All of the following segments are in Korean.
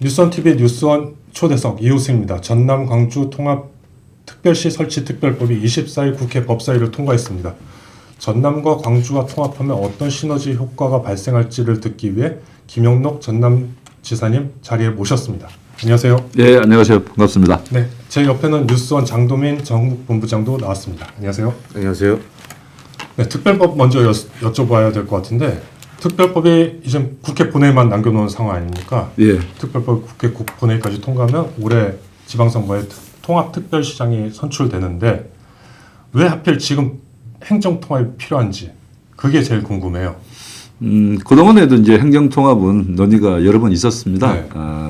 뉴스원TV 뉴스원 초대석 이호승입니다. 전남 광주 통합 특별시 설치 특별법이 24일 국회 법사위를 통과했습니다. 전남과 광주가 통합하면 어떤 시너지 효과가 발생할지를 듣기 위해 김영록 전남지사님 자리에 모셨습니다. 안녕하세요. 네, 안녕하세요. 반갑습니다. 네, 제 옆에는 뉴스원 장도민 전국본부장도 나왔습니다. 안녕하세요. 안녕하세요. 네, 특별법 먼저 여쭤봐야 될 것 같은데 특별법이 이제 국회 본회의만 남겨놓은 상황 아닙니까? 예. 특별법 국회 본회의까지 통과하면 올해 지방선거에 통합특별시장이 선출되는데 왜 하필 지금 행정통합이 필요한지 그게 제일 궁금해요. 그동안에도 이제 행정통합은 논의가 여러 번 있었습니다. 네.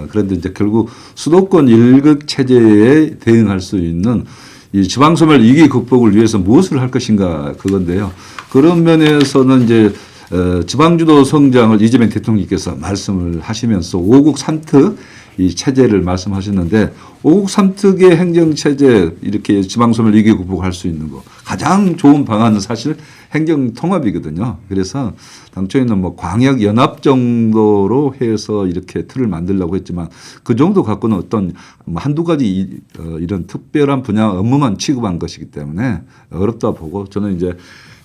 그런데 이제 결국 수도권 일극 체제에 대응할 수 있는 이 지방소멸 위기 극복을 위해서 무엇을 할 것인가 그건데요. 그런 면에서는 이제 지방주도 성장을 이재명 대통령께서 말씀을 하시면서 5국 3특 이 체제를 말씀하셨는데 5국 3특의 행정체제 이렇게 지방소멸 위기 극복할 수 있는 거 가장 좋은 방안은 사실 행정통합이거든요. 그래서 당초에는 뭐 광역연합 정도로 해서 이렇게 틀을 만들려고 했지만 그 정도 갖고는 어떤 한두 가지 이런 특별한 분야 업무만 취급한 것이기 때문에 어렵다 보고 저는 이제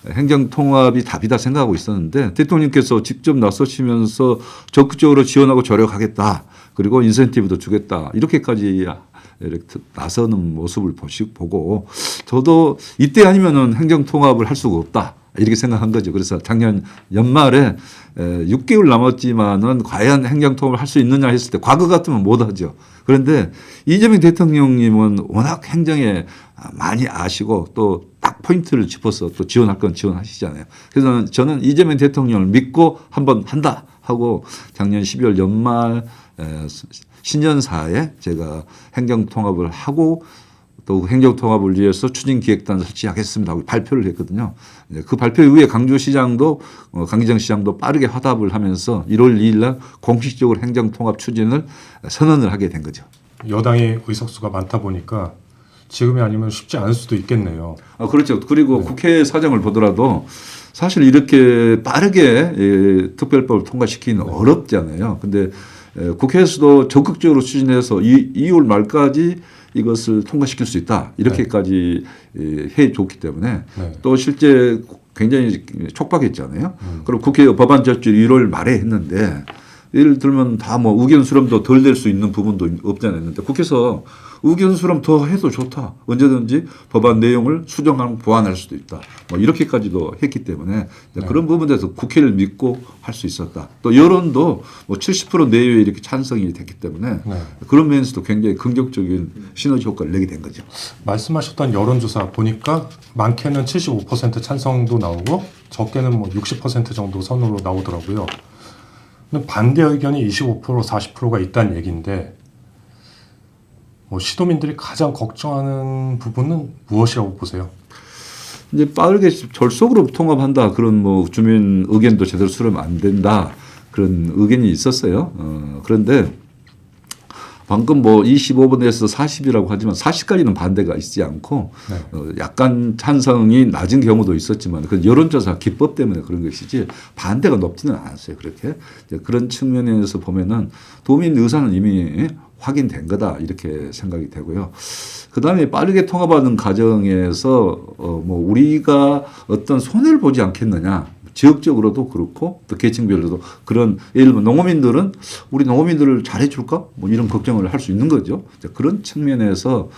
행정통합이 답이다 생각하고 있었는데 대통령께서 직접 나서시면서 적극적으로 지원하고 조력하겠다. 그리고 인센티브도 주겠다. 이렇게까지 이렇게 나서는 모습을 보고 저도 이때 아니면은 행정통합을 할 수가 없다. 이렇게 생각한 거죠. 그래서 작년 연말에 6개월 남았지만은 과연 행정통합을 할 수 있느냐 했을 때 과거 같으면 못 하죠. 그런데 이재명 대통령님은 워낙 행정에 많이 아시고 또 딱 포인트를 짚어서 또 지원할 건 지원하시잖아요. 그래서 저는 이재명 대통령을 믿고 한번 한다 하고 작년 12월 연말 신년사에 제가 행정통합을 하고 또 행정통합을 위해서 추진기획단을 설치하겠습니다 하고 발표를 했거든요. 그 발표 이후에 강주시장도 강기정 시장도 빠르게 화답을 하면서 1월 2일 날 공식적으로 행정통합 추진을 선언을 하게 된 거죠. 여당의 의석수가 많다 보니까 지금이 아니면 쉽지 않을 수도 있겠네요. 그렇죠. 그리고 국회 사정을 보더라도 사실 이렇게 빠르게 특별법을 통과시키기는 어렵잖아요. 근데 국회에서도 적극적으로 추진해서 2월 말까지 이것을 통과시킬 수 있다. 이렇게까지 해 줬기 때문에 또 실제 굉장히 촉박했잖아요. 그리고 국회 법안 제출 1월 말에 했는데 예를 들면 다 뭐 의견 수렴도 덜 될 수 있는 부분도 없잖아요. 했는데 국회에서 의견 수렴 더 해도 좋다. 언제든지 법안 내용을 수정하고 보완할 수도 있다. 뭐 이렇게까지도 했기 때문에 그런 부분에서 국회를 믿고 할 수 있었다. 또 여론도 뭐 70% 내외에 이렇게 찬성이 됐기 때문에 그런 면에서도 굉장히 긍정적인 시너지 효과를 내게 된 거죠. 말씀하셨던 여론조사 보니까 많게는 75% 찬성도 나오고 적게는 뭐 60% 정도 선으로 나오더라고요. 반대 의견이 25% 40%가 있다는 얘기인데 뭐 시도민들이 가장 걱정하는 부분은 무엇이라고 보세요? 이제 빠르게 졸속으로 통합한다 그런 뭐 주민 의견도 제대로 수렴 안 된다 그런 의견이 있었어요. 그런데 방금 뭐 25분에서 40이라고 하지만 40까지는 반대가 있지 않고 약간 찬성이 낮은 경우도 있었지만 그 여론조사 기법 때문에 그런 것이지 반대가 높지는 않았어요. 그렇게 그런 측면에서 보면은 도민 의사는 이미 확인된 거다 이렇게 생각이 되고요. 그다음에 빠르게 통합하는 과정에서 뭐 우리가 어떤 손해를 보지 않겠느냐. 지역적으로도 그렇고 또 계층별로도 그런 예를 들면 농어민들은 우리 농어민들을 잘해줄까 뭐 이런 걱정을 할 수 있는 거죠. 그런 측면에서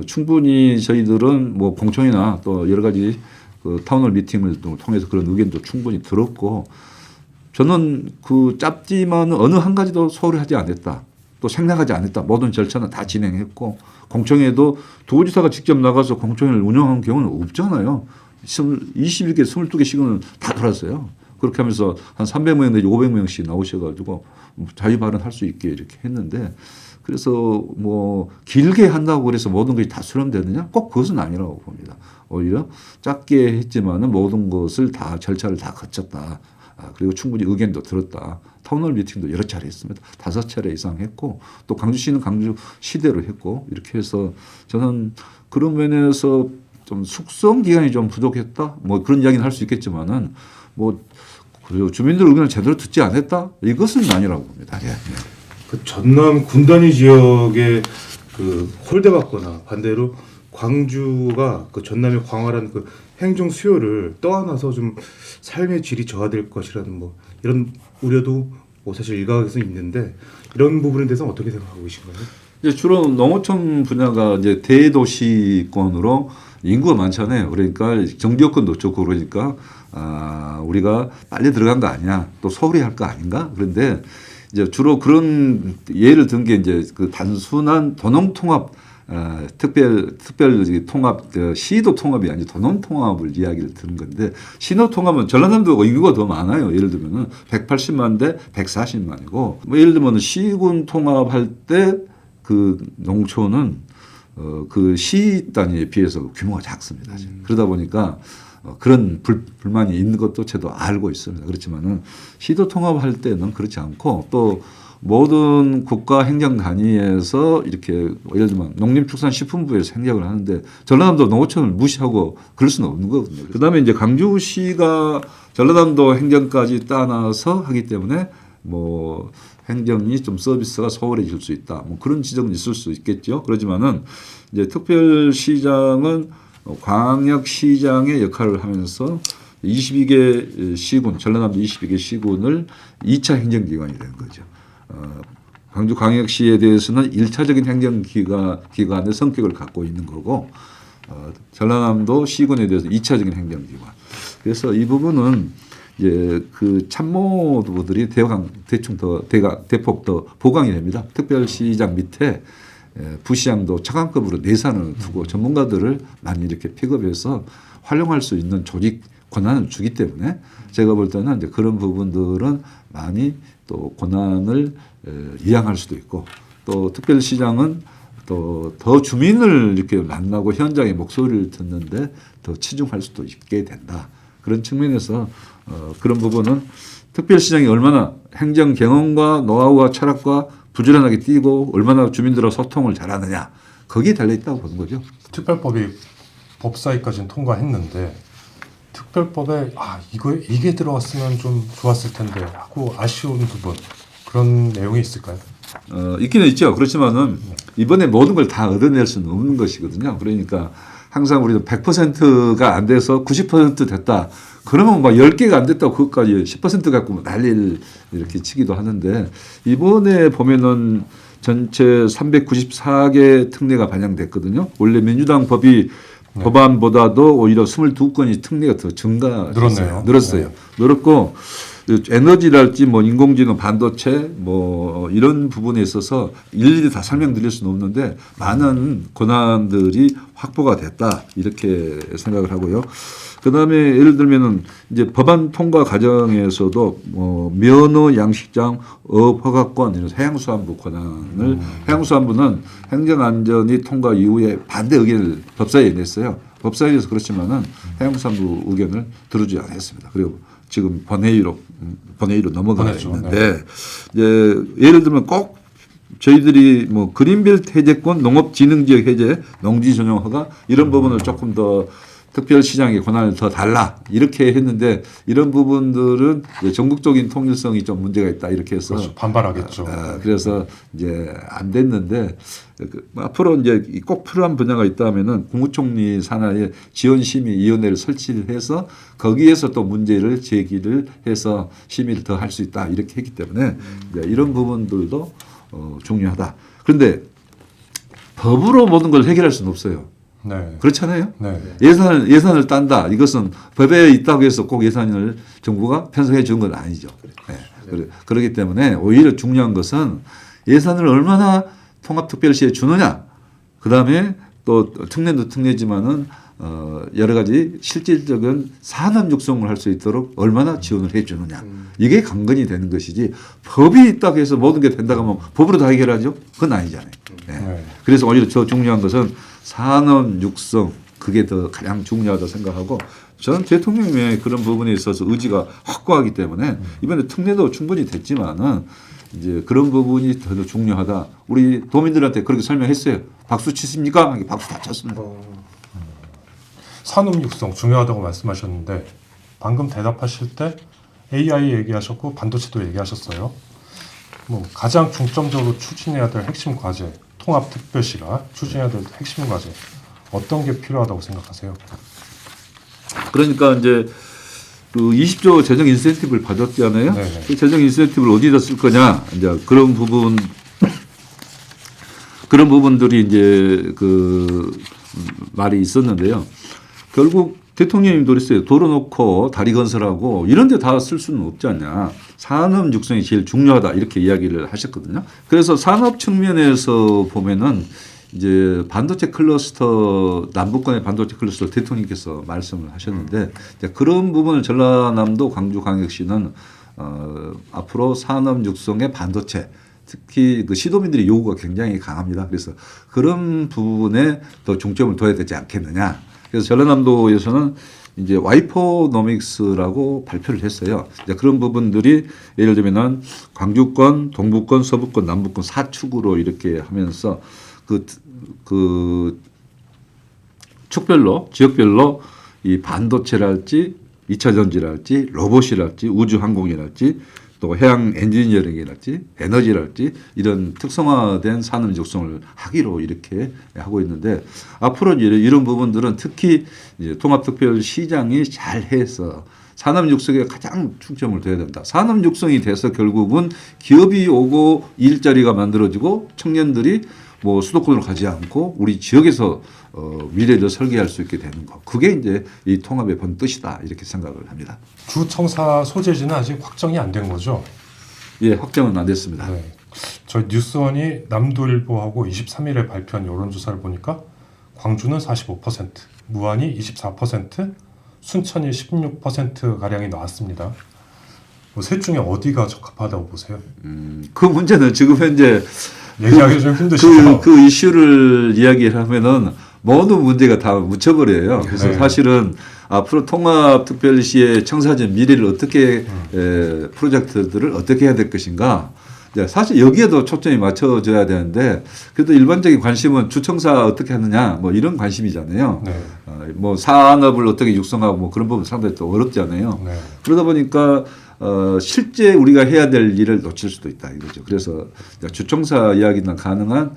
충분히 저희들은 뭐 공청이나 또 여러 가지 그 타운홀 미팅을 통해서 그런 의견도 충분히 들었고 저는 그 짧지만 어느 한 가지도 소홀히 하지 않았다. 또 생략하지 않았다. 모든 절차는 다 진행했고 공청회도 도지사가 직접 나가서 공청회를 운영한 경우는 없잖아요. 21개, 22개 시간을 다 돌았어요. 그렇게 하면서 한 300명 내지 500명씩 나오셔가지고 자유 발언할 수 있게 이렇게 했는데 그래서 뭐 길게 한다고 그래서 모든 것이 다 수렴되느냐? 꼭 그것은 아니라고 봅니다. 오히려 짧게 했지만은 모든 것을 다 절차를 다 거쳤다. 그리고 충분히 의견도 들었다. 타운홀 미팅도 여러 차례 했습니다. 5차례 이상 했고 또 광주시는 광주시대로 했고 이렇게 해서 저는 그런 면에서 좀 숙성 기간이 좀 부족했다. 뭐 그런 이야기는 할 수 있겠지만은 뭐 주민들 의견을 제대로 듣지 않았다. 이것은 아니라고 봅니다. 예. 그 전남 군 단위 지역에 그 홀대받거나 반대로 광주가 그 전남의 광활한 그 행정 수요를 떠안아서 좀 삶의 질이 저하될 것이라는 뭐 이런 우려도 뭐 사실 일각에서 있는데 이런 부분에 대해서 어떻게 생각하고 계신가요? 이제 주로 농어촌 분야가 이제 대도시권으로 인구가 많잖아요. 그러니까 경제 여건도 좋고 그러니까 우리가 빨리 들어간 거 아니야? 또 소홀히 할 거 아닌가? 그런데 이제 주로 그런 예를 든 게 이제 그 단순한 도농 통합 특별 통합 시도 통합이 아니고 도농 통합을 이야기를 드는 건데 신호 통합은 전라남도가 인구가 더 많아요. 예를 들면은 180만 대 140만이고 뭐 예를 들면 시군 통합할 때 그 농촌은 그 시 단위에 비해서 규모가 작습니다. 그러다 보니까 그런 불만이 있는 것도 저도 알고 있습니다. 그렇지만은 시도 통합할 때는 그렇지 않고 또 모든 국가 행정 단위에서 이렇게 예를 들면 농림축산식품부에서 행정을 하는데 전라남도 농어촌을 무시하고 그럴 수는 없는 거거든요. 그다음에 이제 광주시가 전라남도 행정까지 따라서 하기 때문에 뭐 행정이 좀 서비스가 소홀해질 수 있다. 뭐 그런 지적은 있을 수 있겠죠. 그렇지만은 이제 특별시장은 광역시장의 역할을 하면서 22개 시군, 전라남도 22개 시군을 2차 행정기관이 되는 거죠. 광주광역시에 대해서는 1차적인 행정기관의 성격을 갖고 있는 거고 전라남도 시군에 대해서 2차적인 행정기관. 그래서 이 부분은 이제 그 참모들이 대폭 더 보강이 됩니다. 특별시장 밑에 부시장도 차관급으로 내산을 두고 전문가들을 많이 이렇게 픽업해서 활용할 수 있는 조직 권한을 주기 때문에 제가 볼 때는 이제 그런 부분들은 많이 또 권한을 이양할 수도 있고 또 특별시장은 또 더 주민을 이렇게 만나고 현장의 목소리를 듣는데 더 치중할 수도 있게 된다. 그런 측면에서 그런 부분은 특별시장이 얼마나 행정 경험과 노하우와 철학과 부지런하게 뛰고 얼마나 주민들과 소통을 잘하느냐 거기에 달려있다고 보는 거죠. 특별법이 법사위까지는 통과했는데 특별법에 이게 들어갔으면 좀 좋았을 텐데 하고 아쉬운 부분 그런 내용이 있을까요? 있기는 있죠. 그렇지만은 이번에 모든 걸 다 얻어낼 수는 없는 것이거든요. 그러니까 항상 우리는 100%가 안 돼서 90% 됐다. 그러면 막 10개가 안 됐다고 그것까지 10% 갖고 난리를 이렇게 치기도 하는데 이번에 보면은 전체 394개 특례가 반영됐거든요. 원래 민주당 법안보다도 오히려 22건이 특례가 더 늘었어요. 늘었고 에너지랄지 뭐 인공지능 반도체 뭐 이런 부분에 있어서 일일이 다 설명드릴 수는 없는데 많은 권한들이 확보가 됐다 이렇게 생각을 하고요. 그다음에 예를 들면은 이제 법안 통과 과정에서도 면허 양식장 업 허가권 이런 해양수산부 권한을 해양수산부는 행정안전위 통과 이후에 반대 의견을 법사위에 냈어요. 법사위에서 그렇지만은 해양수산부 의견을 들어주지 않았습니다. 그리고 지금 본회의로 넘어가 있는데 이제 예를 들면 꼭 저희들이 뭐 그린벨트 해제권, 농업진흥지역 해제, 농지전용 허가 이런 부분을 조금 더 특별시장의 권한을 더 달라 이렇게 했는데 이런 부분들은 전국적인 통일성이 좀 문제가 있다 이렇게 해서 그렇죠. 반발하겠죠. 그래서 이제 안 됐는데 앞으로 이제 꼭 필요한 분야가 있다면은 국무총리 산하에 지원심의위원회를 설치를 해서 거기에서 또 문제를 제기를 해서 심의를 더 할 수 있다 이렇게 했기 때문에 이제 이런 부분들도 중요하다. 그런데 법으로 모든 걸 해결할 수는 없어요. 네. 그렇잖아요. 네. 예산을 딴다. 이것은 법에 있다고 해서 꼭 예산을 정부가 편성해 준 건 아니죠. 네. 그렇기 때문에 오히려 중요한 것은 예산을 얼마나 통합특별시에 주느냐. 그다음에 또 특례도 특례지만은 여러 가지 실질적인 산업 육성을 할 수 있도록 얼마나 지원을 해 주느냐. 이게 관건이 되는 것이지 법이 있다고 해서 모든 게 된다고 하면 법으로 다 해결하죠. 그건 아니잖아요. 네. 그래서 오히려 더 중요한 것은 산업 육성 그게 더 가장 중요하다고 생각하고 저는 대통령의 그런 부분에 있어서 의지가 확고하기 때문에 이번에 특례도 충분히 됐지만은 이제 그런 부분이 더 중요하다. 우리 도민들한테 그렇게 설명했어요. 박수 치십니까? 박수 다 쳤습니다. 산업 육성 중요하다고 말씀하셨는데 방금 대답하실 때 AI 얘기하셨고 반도체도 얘기하셨어요. 뭐 가장 중점적으로 추진해야 될 핵심 과제, 통합특별시가 추진해야 될 핵심 과제 어떤 게 필요하다고 생각하세요? 그러니까 이제 그 20조 재정 인센티브를 받았잖아요. 네네. 그 재정 인센티브를 어디다 쓸 거냐 이제 그런 부분들이 이제 그 말이 있었는데요. 결국 대통령님도 그랬어요. 도로 놓고 다리 건설하고 이런 데 다 쓸 수는 없지 않냐. 산업 육성이 제일 중요하다 이렇게 이야기를 하셨거든요. 그래서 산업 측면에서 보면은 이제 반도체 클러스터 남북간의 반도체 클러스터 대통령께서 말씀을 하셨는데 이제 그런 부분을 전라남도 광주광역시는 앞으로 산업 육성의 반도체 특히 그 시도민들의 요구가 굉장히 강합니다. 그래서 그런 부분에 더 중점을 둬야 되지 않겠느냐. 그래서 전라남도에서는 이제 와이퍼노믹스라고 발표를 했어요. 이제 그런 부분들이 예를 들면은 광주권, 동부권, 서부권, 남부권 4축으로 이렇게 하면서 그 축별로 지역별로 이 반도체랄지 2차 전지랄지 로봇이랄지 우주항공이랄지 또 해양 엔지니어링이랄지 에너지랄지 이런 특성화된 산업 육성을 하기로 이렇게 하고 있는데 앞으로 이런 부분들은 특히 이제 통합특별시장이 잘 해서 산업 육성에 가장 중점을 둬야 된다. 산업 육성이 돼서 결국은 기업이 오고 일자리가 만들어지고 청년들이 뭐 수도권으로 가지 않고 우리 지역에서 미래를 설계할 수 있게 되는 거. 그게 이제 이 통합의 본 뜻이다 이렇게 생각을 합니다. 주청사 소재지는 아직 확정이 안 된 거죠? 예, 확정은 안 됐습니다. 네. 저희 뉴스원이 남도일보하고 23일에 발표한 여론조사를 보니까 광주는 45%, 무안이 24%, 순천이 16%가량이 나왔습니다. 셋 중에 어디가 적합하다고 보세요? 그 문제는 지금 현재 얘기하기 좀 힘드시죠? 그 이슈를 이야기를 하면은 모든 문제가 다 묻혀버려요. 그래서 네. 사실은 앞으로 통합특별시의 청사진 미래를 어떻게 프로젝트들을 어떻게 해야 될 것인가. 사실 여기에도 초점이 맞춰져야 되는데 그래도 일반적인 관심은 주청사 어떻게 하느냐 뭐 이런 관심이잖아요. 네. 뭐 산업을 어떻게 육성하고 뭐 그런 부분 상당히 또 어렵잖아요. 네. 그러다 보니까 실제 우리가 해야 될 일을 놓칠 수도 있다 이거죠. 그래서 주청사 이야기는 가능한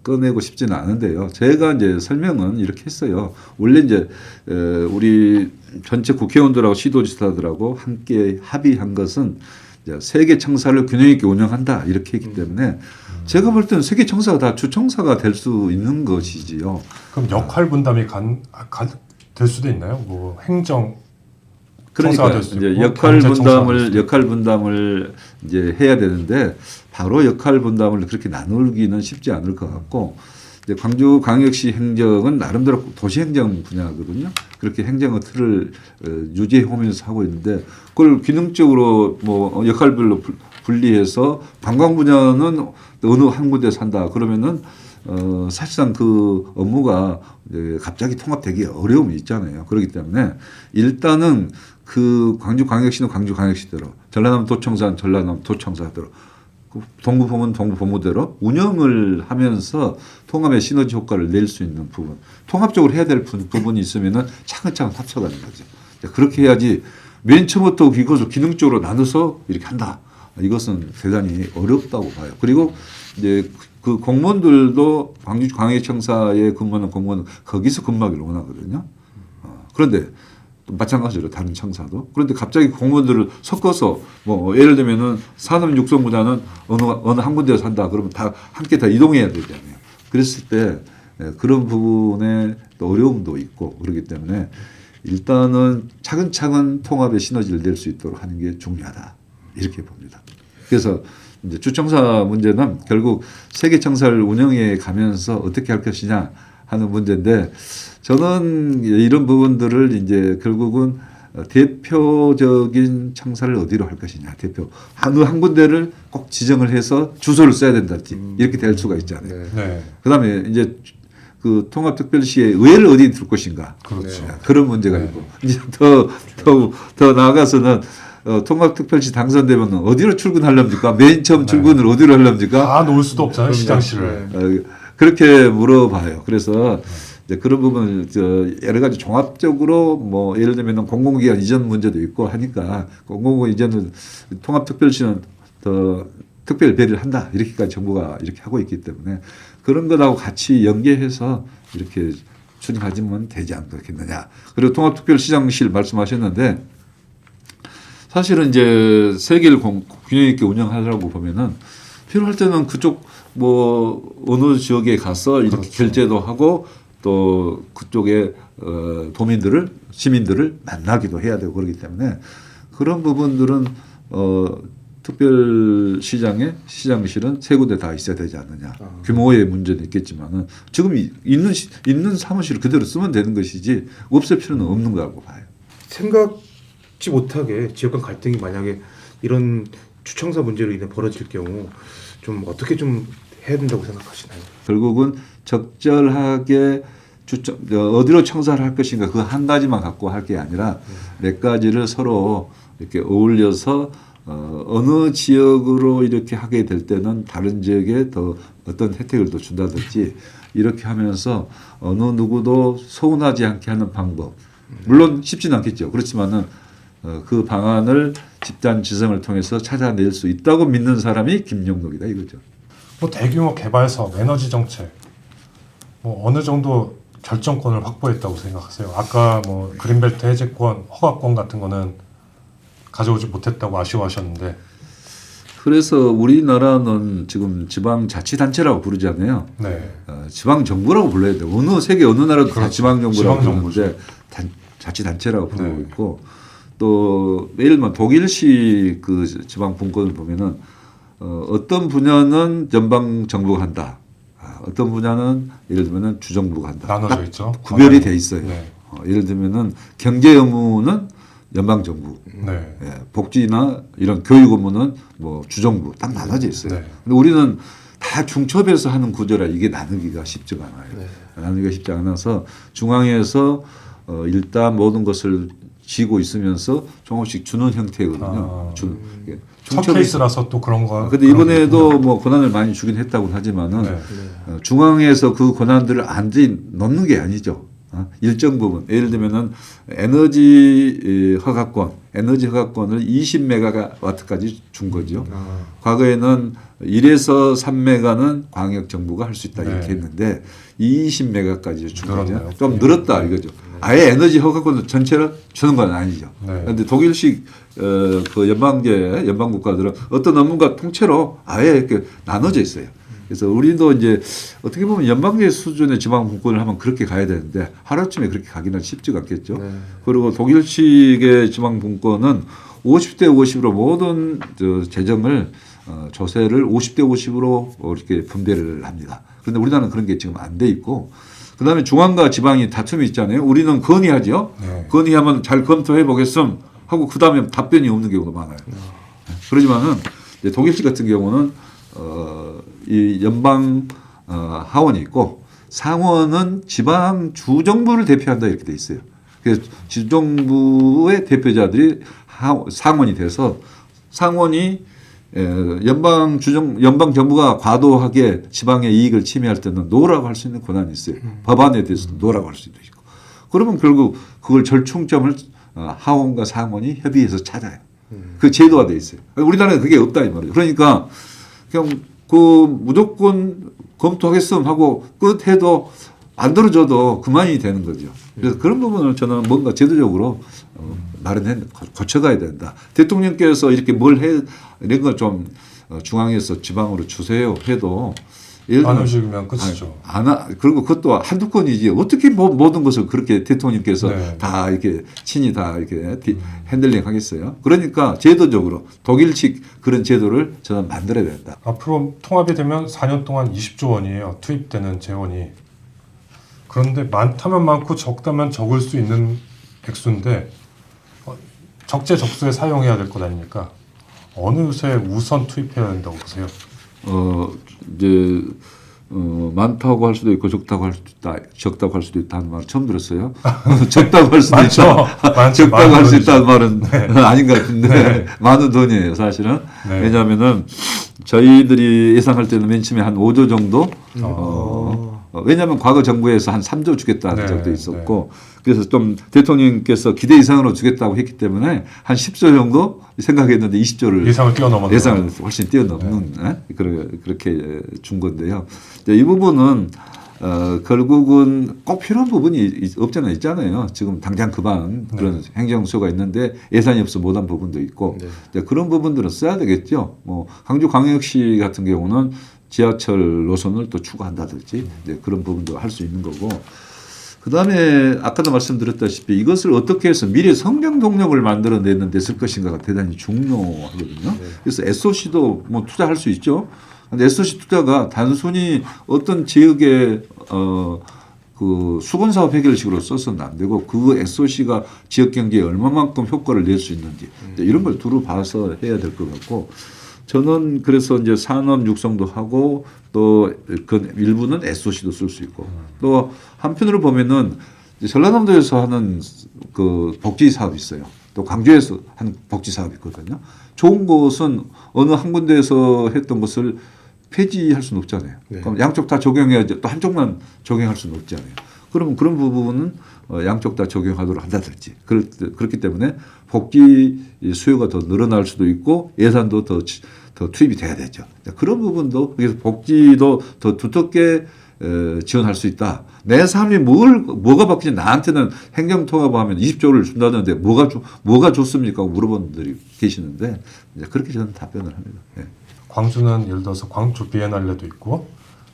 꺼내고 싶지는 않은데요. 제가 이제 설명은 이렇게 했어요. 원래 이제 우리 전체 국회의원들하고 시도지사들하고 함께 합의한 것은 세계 청사를 균형 있게 운영한다 이렇게 했기 때문에 제가 볼 때는 세계 청사가 다 주청사가 될 수 있는 것이지요. 그럼 역할 분담이 될 수도 있나요? 뭐 행정 그러니까 될 수도 이제 있고, 역할 경제 청사가 될 수도 분담을 이제 해야 되는데 바로 역할 분담을 그렇게 나누기는 쉽지 않을 것 같고 이제 광주광역시 행정은 나름대로 도시행정 분야거든요. 그렇게 행정의 틀을 유지해 오면서 하고 있는데 그걸 기능적으로 뭐 역할별로 분리해서 관광 분야는 어느 한 군데서 한다 그러면은 사실상 그 업무가 갑자기 통합되기 어려움이 있잖아요. 그렇기 때문에 일단은 그 광주광역시는 광주광역시대로 전라남도청사는 전라남도청사대로 동부포면 동부포무대로 운영을 하면서 통합의 시너지 효과를 낼 수 있는 부분 통합적으로 해야 될 부분이 있으면은 차근차근 합쳐가는 거죠. 그렇게 해야지 맨 처음부터 이것을 기능적으로 나눠서 이렇게 한다. 이것은 대단히 어렵다고 봐요. 그리고 이제 그 공무원들도 광주광역청사에 근무하는 공무원은 거기서 근무하기를 원하거든요. 그런데 마찬가지로 다른 청사도 그런데 갑자기 공무원들을 섞어서 뭐 예를 들면은 산업육성분야는 어느 한 군데에서 한다 그러면 다 함께 다 이동해야 되잖아요. 그랬을 때 그런 부분에 또 어려움도 있고 그렇기 때문에 일단은 차근차근 통합의 시너지를 낼 수 있도록 하는 게 중요하다 이렇게 봅니다. 그래서 이제 주청사 문제는 결국 세계 청사를 운영해 가면서 어떻게 할 것이냐 하는 문제인데 저는 이런 부분들을 이제 결국은 대표적인 청사를 어디로 할 것이냐 대표 한 군데를 꼭 지정을 해서 주소를 써야 된다든지 이렇게 될 수가 있잖아요. 네. 그다음에 이제 그 통합특별시의 의회를 어디 둘 것인가 그렇죠. 그런 문제가 네. 있고 이제 더 나아가서는 통합특별시 당선되면 어디로 출근하렵니까? 맨 처음 출근을 어디로 하렵니까? 다 놓을 수도 없잖아요. 시장실을. 그렇게 물어봐요. 그래서 이제 그런 부분을 여러 가지 종합적으로 뭐 예를 들면 공공기관 이전 문제도 있고 하니까 공공기관 이전은 통합특별시는 더 특별 배려를 한다 이렇게까지 정부가 이렇게 하고 있기 때문에 그런 것하고 같이 연계해서 이렇게 추진하지면 되지 않겠느냐. 그리고 통합특별시장실 말씀하셨는데 사실은 이제 세계를 균형 있게 운영하려고 보면은 필요할 때는 그쪽 뭐 어느 지역에 가서 이렇게 그렇죠. 결제도 하고 또 그쪽에 도민들을 시민들을 만나기도 해야 되고 그렇기 때문에 그런 부분들은 특별시장의 시장실은 세 군데 다 있어야 되지 않느냐. 규모의 문제는 있겠지만은 지금 있는 사무실을 그대로 쓰면 되는 것이지 없을 필요는 없는 거라고 봐요. 생각지 못하게 지역 간 갈등이 만약에 이런 주청사 문제로 인해 벌어질 경우 좀 어떻게 좀 해야 된다고 생각하시나요? 결국은 적절하게 어디로 청사를 할 것인가 그 한 가지만 갖고 할 게 아니라 몇 가지를 서로 이렇게 어울려서 어느 지역으로 이렇게 하게 될 때는 다른 지역에 더 어떤 혜택을 더 준다든지 이렇게 하면서 어느 누구도 서운하지 않게 하는 방법. 물론 쉽지는 않겠죠. 그렇지만은 그 방안을 집단 지성을 통해서 찾아낼 수 있다고 믿는 사람이 김용록이다 이거죠. 뭐 대규모 개발사업, 에너지 정책 뭐 어느 정도 결정권을 확보했다고 생각하세요? 아까 뭐 그린벨트 해제권, 허가권 같은 거는 가져오지 못했다고 아쉬워하셨는데. 그래서 우리나라는 지금 지방자치단체라고 부르잖아요. 네. 지방정부라고 불러야 돼요. 세계 어느 나라도 다 그렇죠. 지방정부라고 지방정부죠. 부르는데 자치단체라고 부르고 네. 있고 또 예를 들면 독일식 그 지방 분권을 보면은 어떤 분야는 연방 정부가 한다. 어떤 분야는 예를 들면은 주정부가 한다. 나눠져 딱 있죠. 구별이 돼 있어요. 네. 예를 들면은 경제 의무는 연방 정부, 네. 복지나 이런 교육 의무는 뭐 주정부 딱 나눠져 있어요. 네. 근데 우리는 다 중첩해서 하는 구조라 이게 나누기가 쉽지가 않아요. 네. 나누기가 쉽지 않아서 중앙에서 일단 모든 것을 쥐고 있으면서 조금씩 주는 형태거든요. 첫 케이스라서 또 그런 거. 근데 이번에도 뭐 권한을 많이 주긴 했다고 하지만은 네. 중앙에서 그 권한들을 안 넣는 게 아니죠. 일정 부분 예를 들면은 에너지 허가권을 20메가와트까지 준 거죠. 과거에는 1에서 3메가는 광역 정부가 할 수 있다 이렇게 네. 했는데 20메가까지 준 거죠. 늘었네요. 좀 늘었다 이거죠. 아예 에너지 허가권 전체를 주는 건 아니죠. 네. 그런데 독일식 그 연방 국가들은 어떤 업무가 통째로 아예 이렇게 나눠져 있어요. 그래서 우리도 이제 어떻게 보면 연방제 수준의 지방 분권을 하면 그렇게 가야 되는데 하루쯤에 그렇게 가기는 쉽지가 않겠죠. 네. 그리고 독일식의 지방 분권은 50대 50으로 모든 재정을 조세를 50대 50으로 이렇게 분배를 합니다. 그런데 우리나라는 그런 게 지금 안 돼 있고 그다음에 중앙과 지방이 다툼이 있잖아요. 우리는 건의하죠. 네. 건의하면 잘 검토해 보겠음 하고 그다음에 답변이 없는 경우도 많아요. 그러지만은 이제 독일식 같은 경우는 이 연방 하원이 있고 상원은 지방 주정부를 대표한다 이렇게 돼 있어요. 그래서 주정부의 대표자들이 상원이 돼서 상원이 연방 정부가 과도하게 지방의 이익을 침해할 때는 노라고 할 수 있는 권한이 있어요. 법안에 대해서도 노라고 할 수도 있고. 그러면 결국 그걸 절충점을 하원과 상원이 협의해서 찾아요. 그 제도가 돼 있어요. 우리나라는 그게 없다 이 말이에요. 그러니까 그냥 그 무조건 검토하겠음 하고 끝해도 안 들어줘도 그만이 되는 거죠. 그래서 그런 부분을 저는 뭔가 제도적으로 고쳐가야 된다. 대통령께서 이렇게 이런 걸 좀 중앙에서 지방으로 주세요 해도 안 움직이면 끝이죠. 그리고 그것도 한두 건이지 어떻게 모든 것을 그렇게 대통령께서 네. 다 이렇게 친히 다 이렇게 핸들링 하겠어요. 그러니까 제도적으로 독일식 그런 제도를 저는 만들어야 된다. 앞으로 통합이 되면 4년 동안 20조 원이에요. 투입되는 재원이. 그런데 많다면 많고 적다면 적을 수 있는 액수인데 적재적소에 사용해야 될 것 아닙니까? 어느 새 우선 투입해야 된다고 보세요? 이제 많다고 할 수도 있고 적다고 할 수도 있다, 적다고 할 수도 있다는 말 처음 들었어요. 적다고 할 수도 있다, 적다고 할 수 있다는 말은 아닌 것 같은데 네. 많은 돈이에요, 사실은. 네. 왜냐하면은 저희들이 예상할 때는 맨 처음에 한 5조 정도 왜냐하면 과거 정부에서 한 3조 주겠다는 네, 적도 있었고 그래서 좀 대통령께서 기대 이상으로 주겠다고 했기 때문에 한 10조 정도 생각했는데 20조를 예상을 뛰어넘었네요. 예상을 훨씬 뛰어넘는 그렇게 준 건데요. 이 부분은 결국은 꼭 필요한 부분이 있잖아요. 지금 당장 급한 그런 행정수가 있는데 예산이 없어 못한 부분도 있고 그런 부분들은 써야 되겠죠. 뭐 광주광역시 같은 경우는 지하철 노선을 또 추가한다든지 그런 부분도 할 수 있는 거고. 그다음에 아까도 말씀드렸다시피 이것을 어떻게 해서 미래 성장 동력을 만들어내는 데 쓸 것인가가 대단히 중요하거든요. 그래서 SOC도 뭐 투자할 수 있죠. 근데 SOC 투자가 단순히 어떤 지역의 그 수건 사업 해결식으로 써서는 안 되고 그 SOC가 지역 경제에 얼마만큼 효과를 낼 수 있는지 이런 걸 두루 봐서 해야 될 것 같고 저는 그래서 이제 산업 육성도 하고 또 그 일부는 SOC도 쓸 수 있고 또 한편으로 보면은 전라남도에서 하는 그 복지 사업이 있어요. 또 광주에서 하는 복지 사업이 있거든요. 좋은 것은 어느 한 군데에서 했던 것을 폐지할 수는 없잖아요. 그럼 양쪽 다 적용해야지 또 한쪽만 적용할 수는 없잖아요. 그러면 그런 부분은 양쪽 다 적용하도록 한다든지 그렇기 때문에 복지 수요가 더 늘어날 수도 있고 예산도 더 투입이 돼야 되죠. 그런 부분도 그래서 복지도 더 두텁게 지원할 수 있다. 내 삶이 뭐가 바뀌지 나한테는 행정통합하면 20조를 준다는데 뭐가 좋습니까? 물어보는 분들이 계시는데 그렇게 저는 답변을 합니다. 네. 광주는 예를 들어서 광주 비엔날레도 있고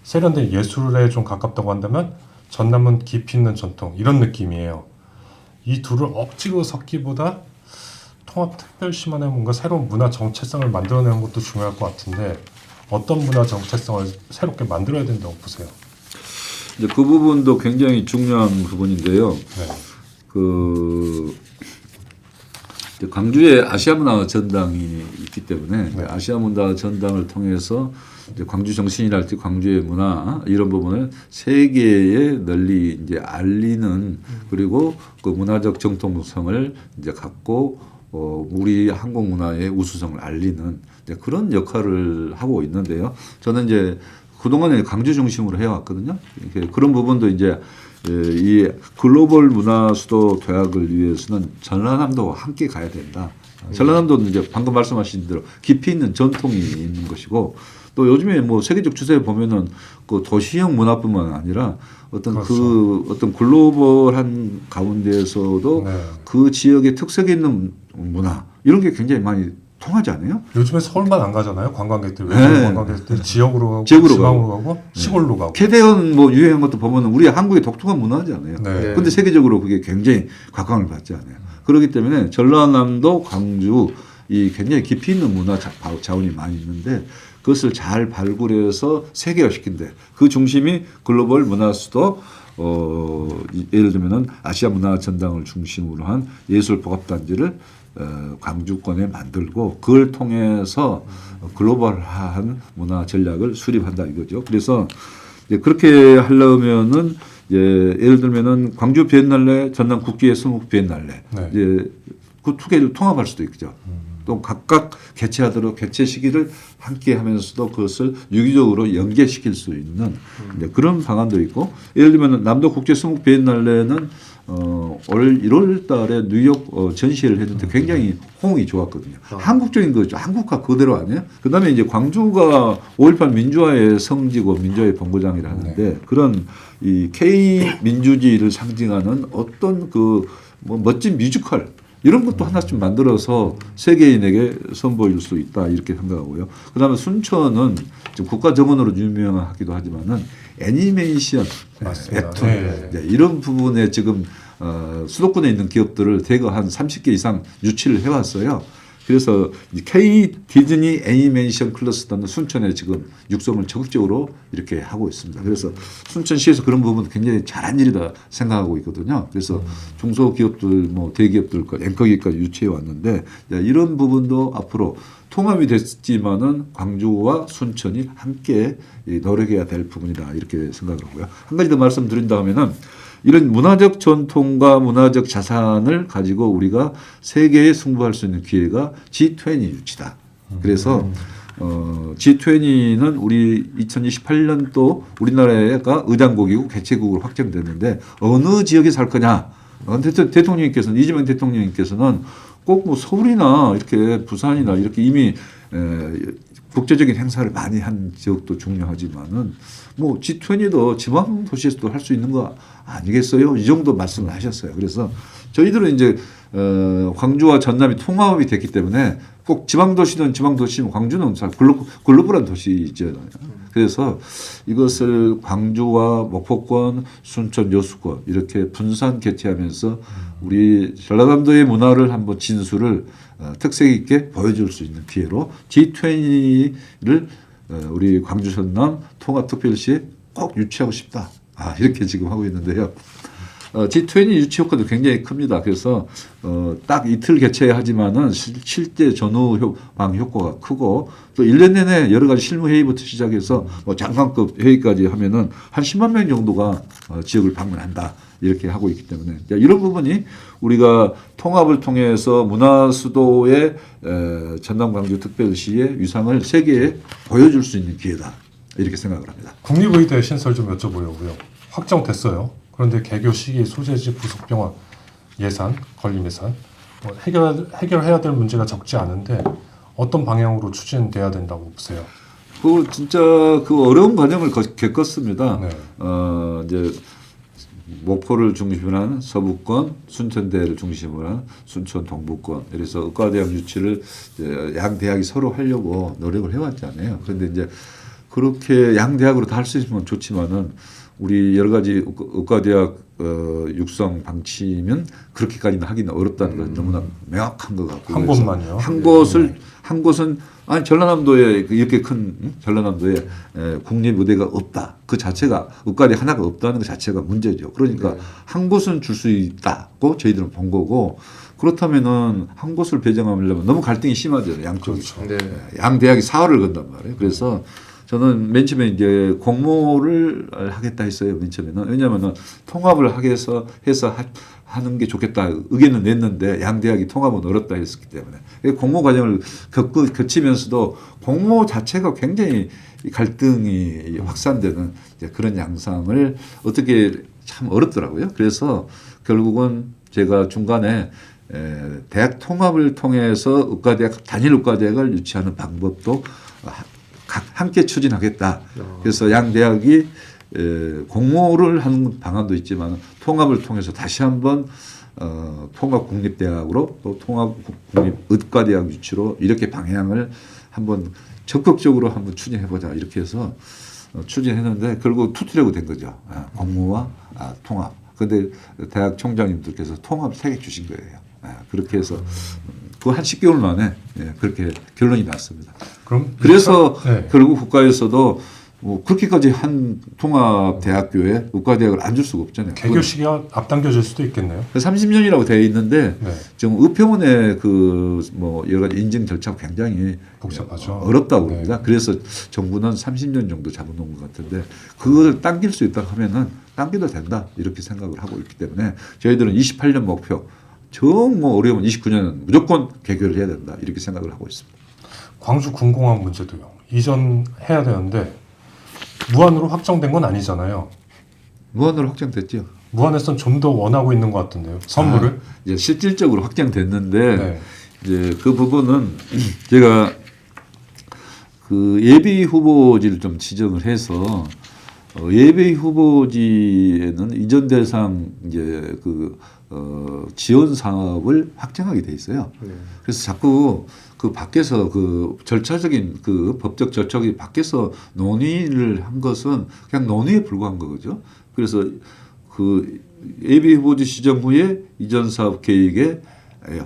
세련된 예술에 좀 가깝다고 한다면 전남은 깊이 있는 전통 이런 느낌이에요. 이 둘을 억지로 섞기보다 통합특별시만의 뭔가 새로운 문화 정체성을 만들어내는 것도 중요할 것 같은데 어떤 문화 정체성을 새롭게 만들어야 된다고 보세요? 이제 그 부분도 굉장히 중요한 부분인데요. 이제 광주에 아시아문화 전당이 있기 때문에 아시아문화 전당을 통해서 이제 광주 정신이랄지 광주의 문화 이런 부분을 세계에 널리 이제 알리는 그리고 그 문화적 정통성을 이제 갖고 우리 한국 문화의 우수성을 알리는 이제 그런 역할을 하고 있는데요. 저는 이제 그동안에 광주 중심으로 해왔거든요. 그런 부분도 이제 이 글로벌 문화 수도 도약을 위해서는 전라남도와 함께 가야 된다. 전라남도는 이제 방금 말씀하신 대로 깊이 있는 전통이 있는 것이고 또 요즘에 뭐 세계적 추세에 보면은 그 도시형 문화뿐만 아니라 어떤 그렇죠. 어떤 글로벌한 가운데에서도 그 지역의 특색이 있는 문화 이런 게 굉장히 많이 통하지 않아요? 요즘에 서울만 안 가잖아요. 관광객들 외국 관광객들 지역으로 가고 지방으로 가고 시골로 가고. 캐대언 뭐 유행한 것도 보면 우리 한국의 독특한 문화지 않아요. 그런데 세계적으로 그게 굉장히 각광을 받지 않아요. 그렇기 때문에 전라남도, 광주 이 굉장히 깊이 있는 문화 자원이 많이 있는데 그것을 잘 발굴해서 세계화시킨대. 그 중심이 글로벌 문화 수도 예를 들면은 아시아 문화 전당을 중심으로 한 예술 복합단지를 광주권에 만들고 그걸 통해서 글로벌한 문화 전략을 수립한다 이거죠. 그래서 이제 그렇게 하려면은 예를 들면은 광주 비엔날레, 전남 국제 서목 비엔날레 이제 그 두 개를 통합할 수도 있죠. 또 각각 개최하도록 개최 시기를 함께 하면서도 그것을 유기적으로 연계시킬 수 있는 그런 방안도 있고 예를 들면 남도 국제 서목 비엔날레는 올 1월 달에 뉴욕 전시회를 했는데 굉장히 호응이 좋았거든요. 한국적인 거죠. 한국화 그대로 아니에요? 그 다음에 이제 광주가 5.18 민주화의 성지고 민주화의 본고장이라 하는데 그런 이 K 민주주의를 상징하는 어떤 그 뭐 멋진 뮤지컬 이런 것도 하나씩 만들어서 세계인에게 선보일 수 있다 이렇게 생각하고요. 그다음에 순천은 지금 국가 정원으로 유명하기도 하지만은 애니메이션, 웹툰 이런 부분에 지금 수도권에 있는 기업들을 대거 한 30개 이상 유치를 해왔어요. 그래서 K 디즈니 애니메이션 클러스터는 순천에 지금 육성을 적극적으로 이렇게 하고 있습니다. 그래서 순천시에서 그런 부분 굉장히 잘한 일이다 생각하고 있거든요. 그래서 중소기업들, 뭐 대기업들과 앵커기까지 유치해 왔는데 이런 부분도 앞으로 통합이 됐지만은 광주와 순천이 함께 노력해야 될 부분이다 이렇게 생각을 하고요. 한 가지 더 말씀드린다면은 이런 문화적 전통과 문화적 자산을 가지고 우리가 세계에 승부할 수 있는 기회가 G20 유치다. 그래서 G20는 우리 2028년도 우리나라가 의장국이고 개최국으로 확정됐는데 어느 지역에 살 거냐? 대통령님께서는 이재명 대통령님께서는 꼭 뭐 서울이나 이렇게 부산이나 이렇게 이미 국제적인 행사를 많이 한 지역도 중요하지만은 뭐 G20도 지방 도시에서도 할 수 있는 거 아니겠어요? 이 정도 말씀을 하셨어요. 그래서 저희들은 이제 광주와 전남이 통합이 됐기 때문에 꼭 지방 도시든 지방 도시면 광주는 글로벌한 도시잖아요. 그래서 이것을 광주와 목포권, 순천, 여수권 이렇게 분산 개최하면서 우리 전라남도의 문화를 한번 진수를 특색 있게 보여줄 수 있는 기회로 G20를 우리 광주 전남 통합특별시에 꼭 유치하고 싶다. 이렇게 지금 하고 있는데요. G20 유치 효과도 굉장히 큽니다. 그래서 딱 이틀 개최하지만은 실제 전후 방 효과가 크고 또 1년 내내 여러 가지 실무 회의부터 시작해서 뭐 장관급 회의까지 하면은 한 10만 명 정도가 지역을 방문한다. 이렇게 하고 있기 때문에 이런 부분이 우리가 통합을 통해서 문화수도의 전남 광주 특별시의 위상을 세계에 보여줄 수 있는 기회다. 이렇게 생각을 합니다. 국립의대 신설 좀 여쭤보려고요. 확정됐어요. 그런데 개교 시기, 소재지, 부속병원 예산, 건립 예산 해결해야 될 문제가 적지 않은데 어떤 방향으로 추진돼야 된다고 보세요? 그 진짜 그 어려운 과정을 겪었습니다. 네. 이제 목포를 중심으로 한 서부권, 순천대를 중심으로 한 순천 동부권. 그래서 의과대학 유치를 양 대학이 서로 하려고 노력을 해왔잖아요. 그런데 이제 그렇게 양 대학으로 다 할 수 있으면 좋지만은 우리 여러 가지 의과대학 육성 방침은 그렇게까지는 하기는 어렵다는 건 너무나 명확한 것 같고 한 곳만요. 한 곳은 아니 전라남도에 이렇게 큰 전라남도에 국립의대가 없다. 그 자체가 의과대학 하나가 없다는 것 자체가 문제죠. 그러니까 한 곳은 줄 수 있다고 저희들은 본 거고 그렇다면은 한 곳을 배정하려면 너무 갈등이 심하잖아요. 양쪽이. 그렇죠. 네. 양 대학이 사활을 건단 말이에요. 그래서 저는 맨 처음에 이제 공모를 하겠다 했어요. 맨 처음에는. 왜냐하면 통합을 해서 하는 게 좋겠다. 의견을 냈는데 양 대학이 통합은 어렵다 했었기 때문에. 공모 과정을 거치면서도 공모 자체가 굉장히 갈등이 확산되는 그런 양상을 어떻게 참 어렵더라고요. 그래서 결국은 제가 중간에 대학 통합을 통해서 의과대학, 단일 의과대학을 유치하는 방법도 함께 추진하겠다. 그래서 양 대학이 공모를 하는 방안도 있지만 통합을 통해서 다시 한번 통합국립대학으로 또 통합국립의과대학 유치로 이렇게 방향을 한번 적극적으로 한번 추진해보자 이렇게 해서 추진했는데 결국 투트랙으로 된 거죠. 공모와 통합. 그런데 대학 총장님들께서 통합 3개 주신 거예요. 그렇게 해서 그 한 10개월 만에 그렇게 결론이 났습니다. 그래서 네. 결국 국가에서도 뭐 그렇게까지 한 통합 대학교에 의과대학을 안 줄 수가 없잖아요. 개교 시기가 앞당겨질 수도 있겠네요. 30년이라고 되어 있는데 네. 지금 의평원의 그 뭐 여러 가지 인증 절차가 굉장히 복잡하죠. 어렵다고 네. 합니다. 그래서 정부는 30년 정도 잡아놓은 것 같은데 그걸 당길 수 있다 하면은 당겨도 된다 이렇게 생각을 하고 있기 때문에 저희들은 28년 목표 정말 어려우면 29년은 무조건 개교를 해야 된다 이렇게 생각을 하고 있습니다. 광주 군공항 문제도요. 이전해야 되는데 무한으로 확정된 건 아니잖아요. 무한으로 확정됐죠. 무한에선 좀 더 원하고 있는 것 같은데요. 선물을. 이제 실질적으로 확정됐는데 네. 이제 그 부분은 제가 그 예비 후보지를 좀 지정을 해서 예비 후보지에는 이전 대상 이제 그 지원 사업을 확정하게 돼 있어요. 네. 그래서 자꾸 그 밖에서 그 절차적인 그 법적 절차기 밖에서 논의를 한 것은 그냥 논의에 불과한 거죠. 그래서 그 예비 후보지 지정 후에 이전 사업 계획에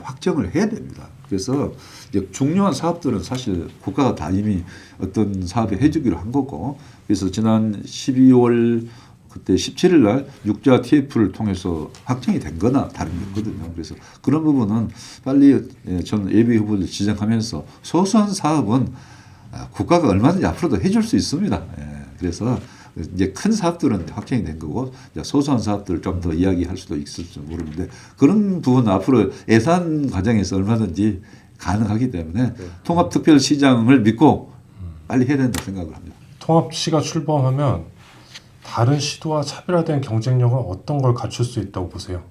확정을 해야 됩니다. 그래서 이제 중요한 사업들은 사실 국가가 다 이미 어떤 사업에 해주기로 한 거고 그래서 지난 12월 그때 17일 날 육자 TF를 통해서 확정이 된 거나 다른 게 없거든요. 그래서 그런 부분은 빨리 저는 예비 후보를 지정하면서 소소한 사업은 국가가 얼마든지 앞으로도 해줄 수 있습니다. 그래서 이제 큰 사업들은 확정이 된 거고 소소한 사업들을 좀 더 이야기할 수도 있을지 모르는데 그런 부분은 앞으로 예산 과정에서 얼마든지 가능하기 때문에 통합특별시장을 믿고 빨리 해야 된다 생각을 합니다. 통합시가 출범하면 다른 시도와 차별화된 경쟁력은 어떤 걸 갖출 수 있다고 보세요?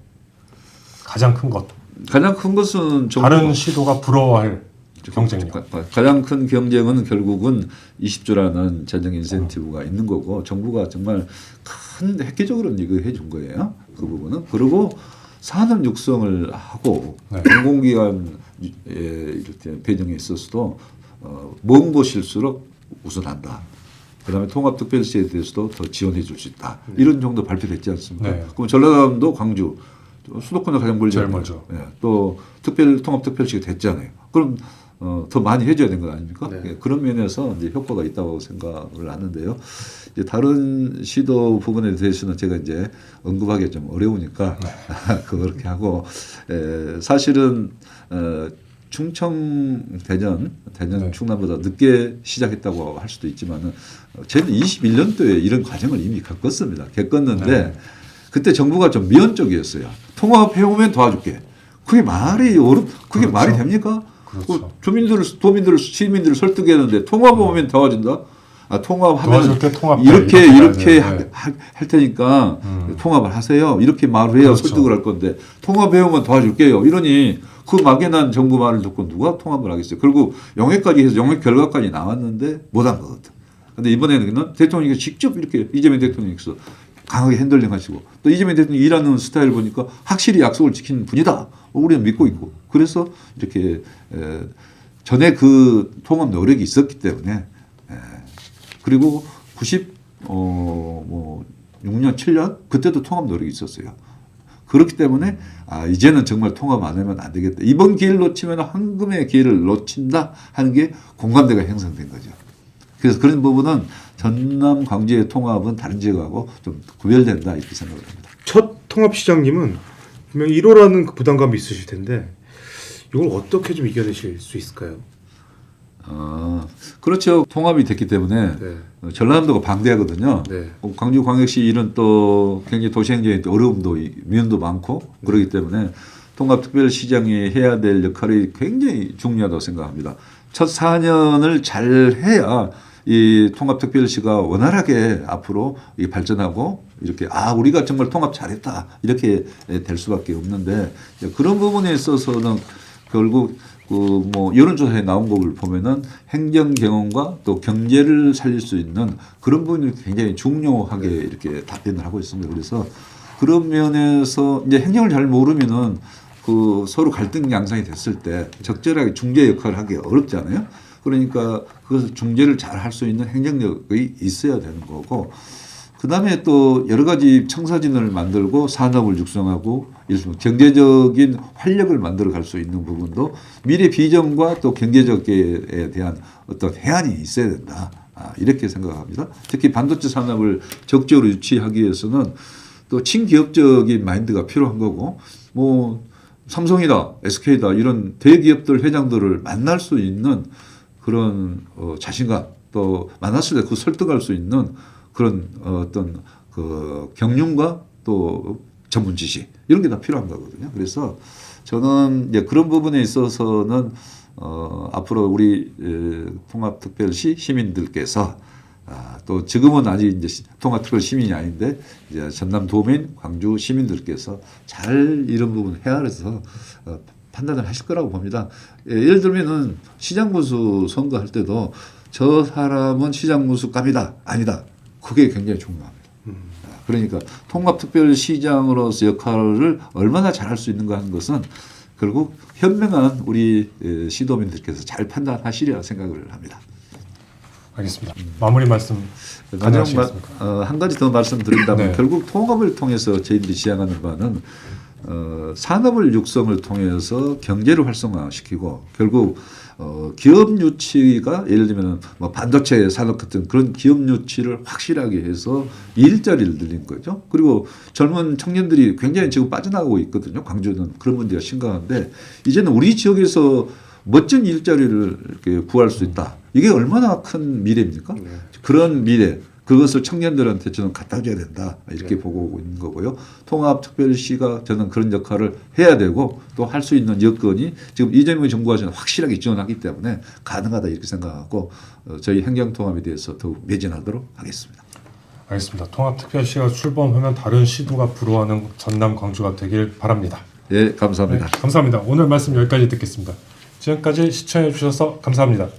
가장 큰 것. 가장 큰 것은 다른 시도가 부러워할 경쟁력. 가장 큰 경쟁은 결국은 20조라는 재정 인센티브가 있는 거고 정부가 정말 큰 획기적으로 이거 해준 거예요. 그 부분은. 그리고 산업 육성을 하고 네. 공공기관 이렇게 배정에 있어서도 먼 곳일수록 우선한다. 그다음에 통합특별시에 대해서도 더 지원해 줄 수 있다. 이런 정도 발표됐지 않습니까? 네. 그럼 전라남도 광주 수도권에 가장 멀죠. 제일 멀죠. 예, 또 통합특별시가 됐잖아요. 그럼 더 많이 해줘야 되는 거 아닙니까? 네. 예, 그런 면에서 이제 효과가 있다고 생각을 하는데요. 이제 다른 시도 부분에 대해서는 제가 이제 언급하기 좀 어려우니까 그렇게 하고 사실은 충청 대전 네. 충남보다 늦게 시작했다고 할 수도 있지만은 저는 21년도에 이런 과정을 이미 겪었는데 네. 그때 정부가 좀 미온적이었어요. 통합해 오면 도와줄게. 그게 그게 그렇죠. 말이 됩니까? 그렇죠. 도민들을 시민들을 설득했는데 통합하면 도와준다. 통합하면 도와줄게, 통합해. 이렇게 이렇게 할 테니까 통합을 하세요. 이렇게 말을 해야 그렇죠. 설득을 할 건데 통합해 오면 도와줄게요. 이러니 그 막연한 정부 말을 듣고 누가 통합을 하겠어요. 그리고 영회까지 해서 영회 결과까지 나왔는데 못한 거거든. 근데 이번에는 대통령이 직접 이렇게 이재명 대통령께서 강하게 핸들링 하시고 또 이재명 대통령이 일하는 스타일 보니까 확실히 약속을 지키는 분이다. 우리는 믿고 있고. 그래서 이렇게 전에 그 통합 노력이 있었기 때문에 그리고 6년, 7년 그때도 통합 노력이 있었어요. 그렇기 때문에 이제는 정말 통합 안 하면 안 되겠다. 이번 기회를 놓치면 황금의 기회를 놓친다 하는 게 공감대가 형성된 거죠. 그래서 그런 부분은 전남 광주의 통합은 다른 지역하고 좀 구별된다 이렇게 생각을 합니다. 첫 통합시장님은 분명히 1호라는 그 부담감이 있으실 텐데 이걸 어떻게 좀 이겨내실 수 있을까요? 그렇죠. 통합이 됐기 때문에 네. 전라남도가 방대하거든요. 네. 광주광역시 일은 또 굉장히 도시행정에 어려움도 미연도 많고 그렇기 때문에 통합특별시장이 해야 될 역할이 굉장히 중요하다고 생각합니다. 첫 4년을 잘 해야 이 통합특별시가 원활하게 앞으로 발전하고 이렇게 우리가 정말 통합 잘했다 이렇게 될 수밖에 없는데 그런 부분에 있어서는 결국 여론조사에 나온 것을 보면은 행정 경험과 또 경제를 살릴 수 있는 그런 부분이 굉장히 중요하게 이렇게 답변을 하고 있습니다. 그래서 그런 면에서 이제 행정을 잘 모르면은 그 서로 갈등 양상이 됐을 때 적절하게 중재 역할을 하기 어렵잖아요. 그러니까 그것을 중재를 잘 할 수 있는 행정력이 있어야 되는 거고 그다음에 또 여러 가지 청사진을 만들고 산업을 육성하고 경제적인 활력을 만들어 갈 수 있는 부분도 미래 비전과 또 경제적에 대한 어떤 해안이 있어야 된다. 이렇게 생각합니다. 특히 반도체 산업을 적극적으로 유치하기 위해서는 또 친기업적인 마인드가 필요한 거고 삼성이다, SK다 이런 대기업들 회장들을 만날 수 있는 그런 자신감 또 만났을 때 그 설득할 수 있는 그런 어떤 그 경륜과 또 전문 지식 이런 게 다 필요한 거거든요. 그래서 저는 이제 그런 부분에 있어서는 앞으로 우리 통합특별시 시민들께서 또 지금은 아직 이제 통합특별 시민이 아닌데 이제 전남 도민, 광주 시민들께서 잘 이런 부분 헤아려서 판단을 하실 거라고 봅니다. 예를 들면은 시장군수 선거할 때도 저 사람은 시장군수감이다 아니다. 그게 굉장히 중요합니다. 그러니까 통합특별시장으로서 역할을 얼마나 잘할 수 있는가 하는 것은 결국 현명한 우리 시도민들께서 잘 판단하시리라 생각을 합니다. 알겠습니다. 마무리 말씀 가능하시겠습니까? 한 가지 더 말씀드린다면 네. 결국 통합을 통해서 저희들이 지향하는 바는 산업을 육성을 통해서 경제를 활성화시키고 결국 기업 유치가 예를 들면 반도체 산업 같은 그런 기업 유치를 확실하게 해서 일자리를 늘린 거죠. 그리고 젊은 청년들이 굉장히 지금 빠져나가고 있거든요. 광주는 그런 문제가 심각한데 이제는 우리 지역에서 멋진 일자리를 이렇게 구할 수 있다. 이게 얼마나 큰 미래입니까? 네. 그런 미래 그것을 청년들한테 저는 갖다 줘야 된다 이렇게 보고 있는 거고요. 통합특별시가 저는 그런 역할을 해야 되고 또 할 수 있는 여건이 지금 이재명 정부가 저는 확실하게 지원하기 때문에 가능하다 이렇게 생각하고 저희 행정통합에 대해서 더욱 매진하도록 하겠습니다. 알겠습니다. 통합특별시가 출범하면 다른 시도가 불허하는 전남 광주가 되길 바랍니다. 예, 감사합니다. 네, 감사합니다. 오늘 말씀 여기까지 듣겠습니다. 지금까지 시청해 주셔서 감사합니다.